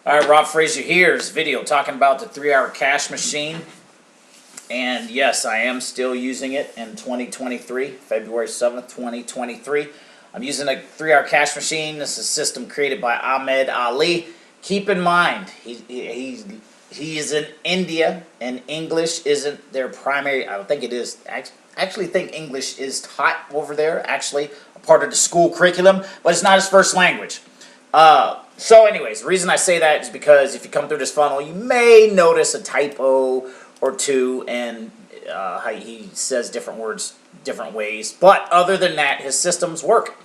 Alright, Rob Frazier here. This video talking about the 3-hour cash machine. And yes, I am still using it in 2023, February 7th, 2023. I'm using a 3-hour cash machine. This is a system created by Ahmed Ali. Keep in mind, he is in India, and English isn't their primary. I don't think it is. I actually think English is taught over there, actually, a part of the school curriculum, but it's not his first language. So anyways, the reason I say that is because if you come through this funnel, you may notice a typo or two, and he says different words different ways. But other than that, his systems work.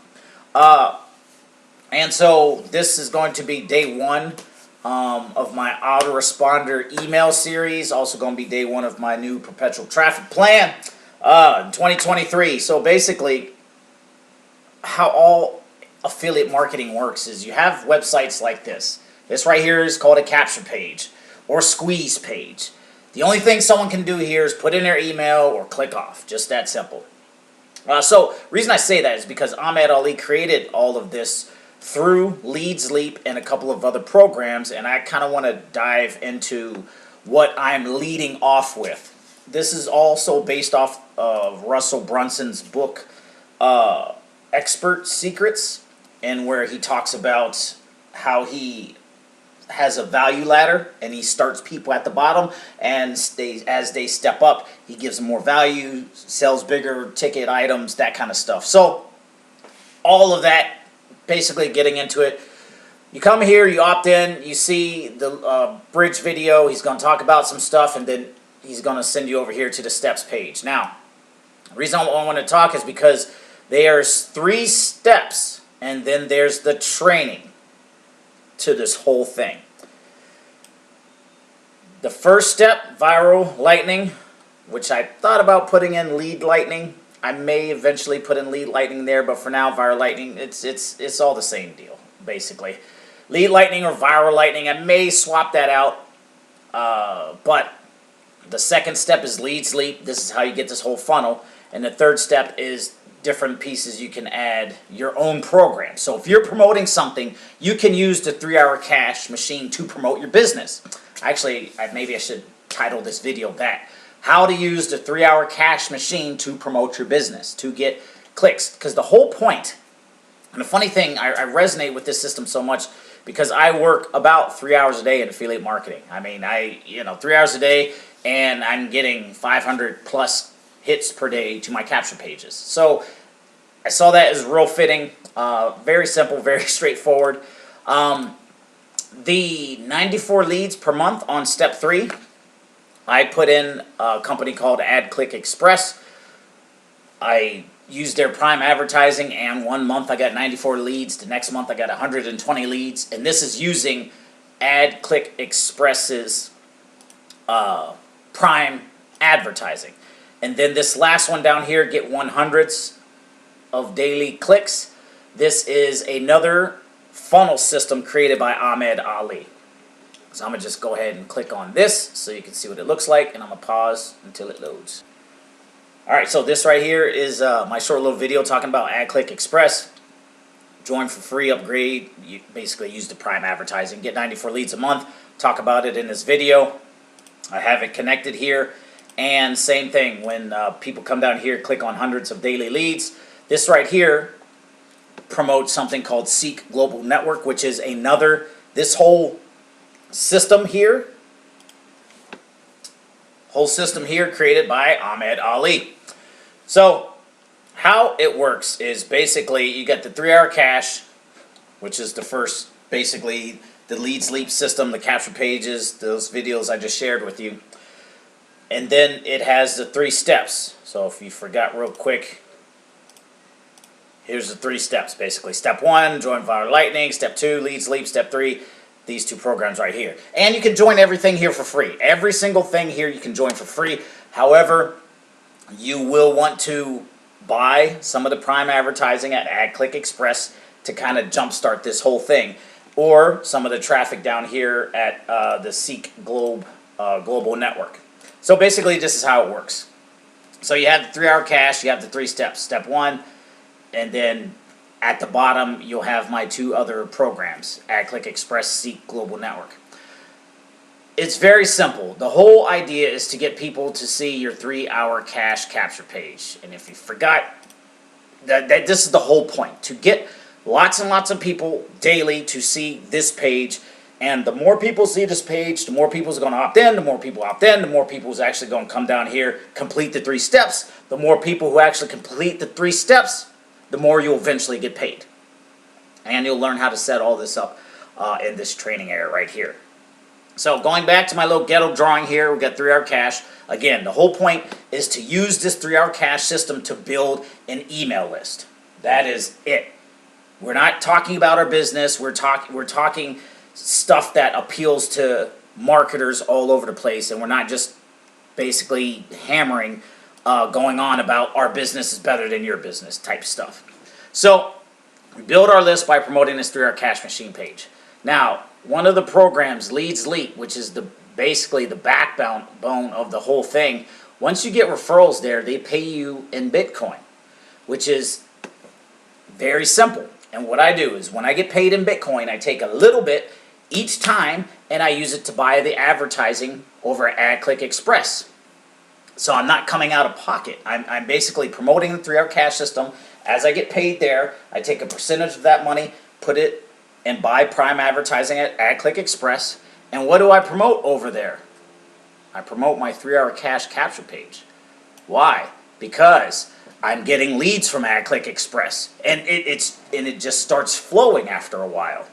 And so this is going to be day one of my autoresponder email series. Also going to be day one of my new perpetual traffic plan in 2023. So basically, how all affiliate marketing works is you have websites like this. This right here is called a capture page or squeeze page. The only thing someone can do here is put in their email or click off. Just that simple. So the reason I say that is because Ahmed Ali created all of this through Leads Leap and a couple of other programs, and I kind of want to dive into what I'm leading off with. This is also based off of Russell Brunson's book, Expert Secrets, and where he talks about how he has a value ladder and he starts people at the bottom, and as they step up, he gives them more value, sells bigger ticket items, that kind of stuff. So all of that, basically getting into it, you come here, you opt in, you see the bridge video, he's going to talk about some stuff, and then he's going to send you over here to the steps page. Now, the reason I want to talk is because there's 3 steps, and then there's the training to this whole thing. The first step, viral lightning, which I thought about putting in lead lightning. I may eventually put in lead lightning there, but for now, viral lightning, it's all the same deal, basically. Lead lightning or viral lightning, I may swap that out, but the second step is Leads Leap. This is how you get this whole funnel. And the third step is different pieces you can add your own program. So if you're promoting something, you can use the 3-hour cash machine to promote your business. Actually, maybe I should title this video that. How to use the 3-hour cash machine to promote your business, to get clicks. Because the whole point, and the funny thing, I resonate with this system so much because I work about 3 hours a day in affiliate marketing. I mean, 3 hours a day, and I'm getting 500 plus hits per day to my capture pages. So I saw that as real fitting, very simple, very straightforward. The 94 leads per month on step 3, I put in a company called Xpress. I used their prime advertising, and 1 month I got 94 leads. The next month I got 120 leads, and this is using Xpress's prime advertising. And then this last one down here, get 100s of daily clicks. This is another funnel system created by Ahmed Ali. So I'm going to just go ahead and click on this so you can see what it looks like, and I'm going to pause until it loads. Alright, so this right here is my short little video talking about Xpress. Join for free, upgrade, you basically use the prime advertising, get 94 leads a month. Talk about it in this video. I have it connected here. And same thing, when people come down here, click on hundreds of daily leads. This right here promotes something called Seek Global Network, which is this whole system here created by Ahmed Ali. So how it works is basically you get the 3-hour cash, which is the first, basically the Leads Leap system, the capture pages, those videos I just shared with you. And then it has the 3 steps. So if you forgot real quick, here's the 3 steps basically. Step 1, join Viral Lightning. Step 2, Leads Leap. Step 3, these 2 programs right here. And you can join everything here for free. Every single thing here you can join for free. However, you will want to buy some of the prime advertising at Xpress to kind of jumpstart this whole thing. Or some of the traffic down here at the Seek Global Network. So basically, this is how it works. So you have the 3-hour cash, you have the 3 steps. Step 1, and then at the bottom, you'll have my two other programs, AdClick Xpress, Seek Global Network. It's very simple. The whole idea is to get people to see your 3-hour cash capture page. And if you forgot, that this is the whole point. To get lots and lots of people daily to see this page. And the more people see this page, the more people are going to opt in. The more people opt in, the more people is actually going to come down here, complete the 3 steps. The more people who actually complete the 3 steps, the more you'll eventually get paid. And you'll learn how to set all this up in this training area right here. So going back to my little ghetto drawing here, we've got 3-hour cash. Again, the whole point is to use this 3-hour cash system to build an email list. That is it. We're not talking about our business. We're talking stuff that appeals to marketers all over the place, and we're not just basically hammering going on about our business is better than your business type stuff. So we build our list by promoting this 3-hour cash machine page. Now, one of the programs, Leads Leap, which is basically the backbone of the whole thing, once you get referrals there, they pay you in Bitcoin, which is very simple. And what I do is when I get paid in Bitcoin, I take a little bit each time and I use it to buy the advertising over at AdClick Xpress. So I'm not coming out of pocket. I'm basically promoting the 3-hour cash system. As I get paid there, I take a percentage of that money, put it and buy prime advertising at AdClick Xpress. And what do I promote over there? I promote my 3-hour cash capture page. Why? Because I'm getting leads from AdClick Xpress, and it just starts flowing after a while.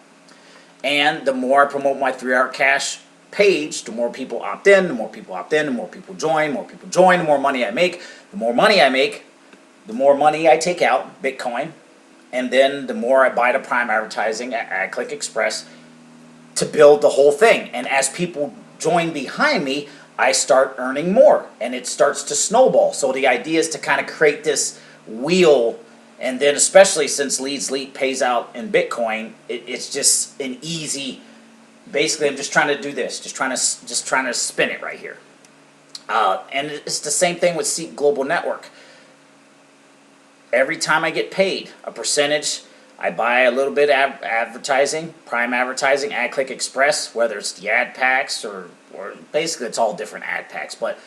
And the more I promote my 3-hour cash page, the more people opt in, the more people opt in, the more people join, the more money I make. The more money I make, the more money I take out, Bitcoin. And then the more I buy the prime advertising at AdClick Xpress to build the whole thing. And as people join behind me, I start earning more. And it starts to snowball. So the idea is to kind of create this wheel. And then especially since Leads Leap pays out in Bitcoin, it's just an easy, basically I'm just trying to do this. Just trying to spin it right here. And it's the same thing with Seek Global Network. Every time I get paid a percentage, I buy a little bit of advertising, prime advertising, AdClick Xpress, whether it's the ad packs or basically it's all different ad packs. But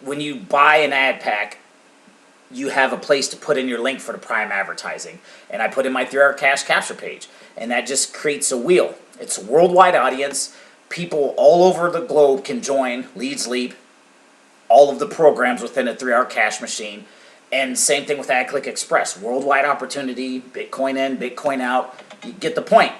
when you buy an ad pack, you have a place to put in your link for the prime advertising. And I put in my 3-hour cash capture page. And that just creates a wheel. It's a worldwide audience. People all over the globe can join Leads Leap, all of the programs within a 3-hour cash machine. And same thing with AdClick Xpress. Worldwide opportunity, Bitcoin in, Bitcoin out. You get the point.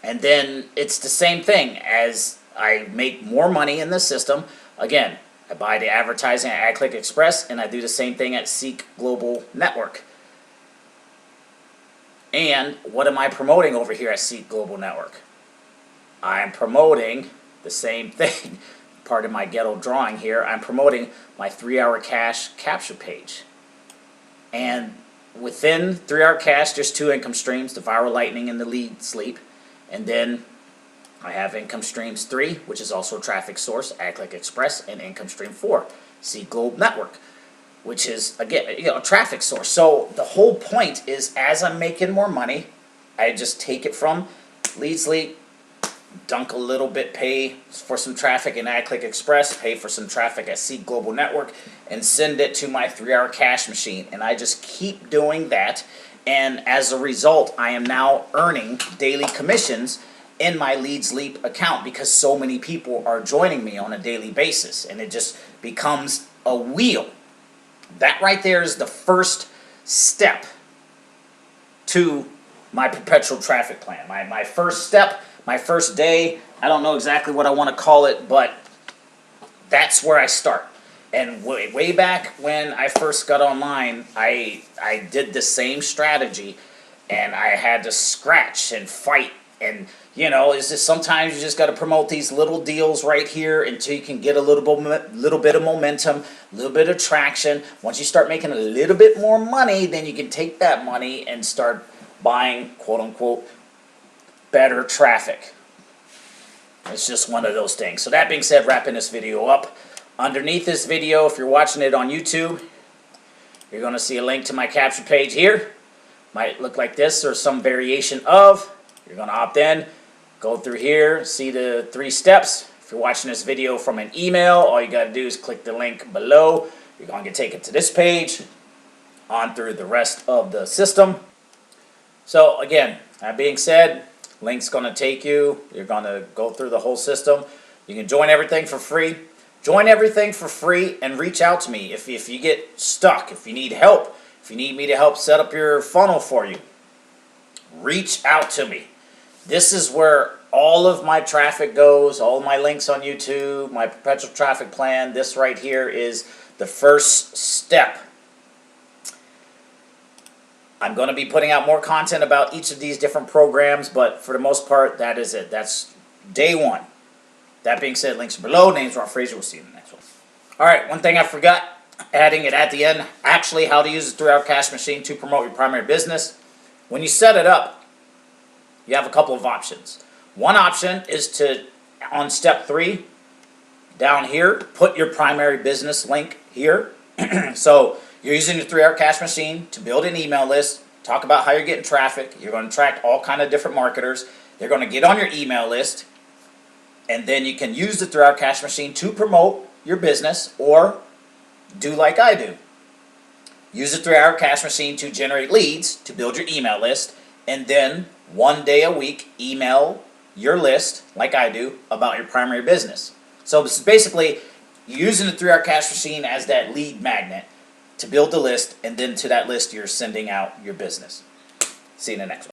And then it's the same thing. As I make more money in the system, again, I buy the advertising at AdClick Xpress, and I do the same thing at Seek Global Network. And what am I promoting over here at Seek Global Network? I'm promoting the same thing. Part of my ghetto drawing here, I'm promoting my 3-hour cash capture page. And within 3-hour cash, there's 2 income streams, the Viral Lightning and the Leads Leap. And then I have income streams 3, which is also a traffic source, AdClick Xpress, and income stream 4, Seek Global Network, which is, again, a traffic source. So the whole point is as I'm making more money, I just take it from Leads Leap, dunk a little bit, pay for some traffic in AdClick Xpress, pay for some traffic at Seek Global Network, and send it to my 3-hour cash machine. And I just keep doing that. And as a result, I am now earning daily commissions in my Leads Leap account because so many people are joining me on a daily basis. And it just becomes a wheel. That right there is the first step to my perpetual traffic plan. My first step, my first day, I don't know exactly what I want to call it, but that's where I start. And way back when I first got online, I did the same strategy, and I had to scratch and fight. And, it's just sometimes you just got to promote these little deals right here until you can get a little bit of momentum, a little bit of traction. Once you start making a little bit more money, then you can take that money and start buying, quote-unquote, better traffic. It's just one of those things. So that being said, wrapping this video up. Underneath this video, if you're watching it on YouTube, you're going to see a link to my capture page here. might look like this or some variation of. You're going to opt in, go through here, see the 3 steps. If you're watching this video from an email, all you got to do is click the link below. You're going to get taken to this page, on through the rest of the system. So again, that being said, link's going to take you. You're going to go through the whole system. You can join everything for free. Join everything for free and reach out to me if you get stuck, if you need help, if you need me to help set up your funnel for you. Reach out to me. This is where all of my traffic goes, all my links on YouTube, my perpetual traffic plan. This right here is the first step. I'm going to be putting out more content about each of these different programs, but for the most part, that is it. That's day 1. That being said, links are below. Name's Ron Fraser. We'll see you in the next one. All right, one thing I forgot, adding it at the end, actually how to use the 3-hour cash machine to promote your primary business. When you set it up, you have a couple of options. One option is to, on step 3, down here, put your primary business link here. So you're using the 3-hour cash machine to build an email list, talk about how you're getting traffic. You're going to attract all kind of different marketers. They're going to get on your email list. And then you can use the 3-hour cash machine to promote your business, or do like I do. Use the 3-hour cash machine to generate leads, to build your email list, and then 1 day a week email your list, like I do, about your primary business. So this is basically using the 3-hour cash machine as that lead magnet to build the list, and then to that list you're sending out your business. See you in the next one.